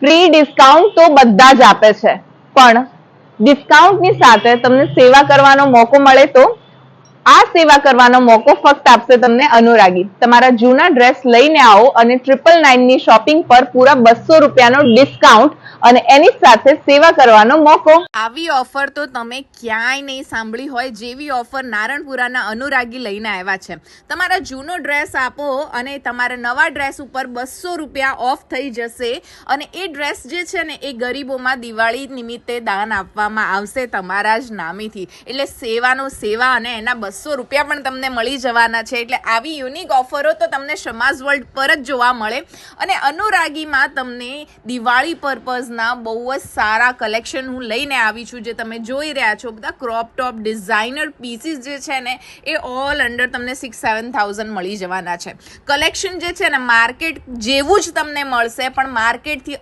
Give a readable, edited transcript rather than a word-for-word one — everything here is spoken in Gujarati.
ફ્રી ડિસ્કાઉન્ટ તો બધા જ આપે છે, પણ ડિસ્કાઉન્ટની સાથે તમને સેવા કરવાનો મોકો મળે તો આ સેવા કરવાનો મોકો ફક્ત આપશે તમને અનુરાગી. તમારા જૂના ડ્રેસ લઈને આવો અને 999 ની શોપિંગ પર પૂરા 200 રૂપિયાનો ડિસ્કાઉન્ટ અને એની સાથે સેવા કરવાનો મોકો. આવી ઓફર તો તમે ક્યાંય નહીં સાંભળી હોય જેવી ઓફર નારણપુરાના અનુરાગી લઈને આવ્યા છે. તમારા જૂનો ડ્રેસ આપો અને તમારા નવા ડ્રેસ ઉપર 200 રૂપિયા ઓફ થઈ જશે અને એ ડ્રેસ જે છે ને એ ગરીબોમાં દિવાળી નિમિત્તે દાન આપવામાં આવશે તમારા જ નામેથી. એટલે સેવાનો સેવા અને એના 200 રૂપિયા પણ તમને મળી જવાના છે. એટલે આવી યુનિક ઓફરો તો તમને સમાજ વર્લ્ડ પર જ જોવા મળે. અને અનુરાગીમાં તમને દિવાળી પર્પઝના બહુ જ સારા કલેક્શન હું લઈને આવી છું, જે તમે જોઈ રહ્યા છો. બધા ક્રોપ ટોપ ડિઝાઇનર પીસીસ જે છે ને એ ઓલ અંડર તમને 6-7,000 મળી જવાના છે. કલેક્શન જે છે ને માર્કેટ જેવું જ તમને મળશે, પણ માર્કેટથી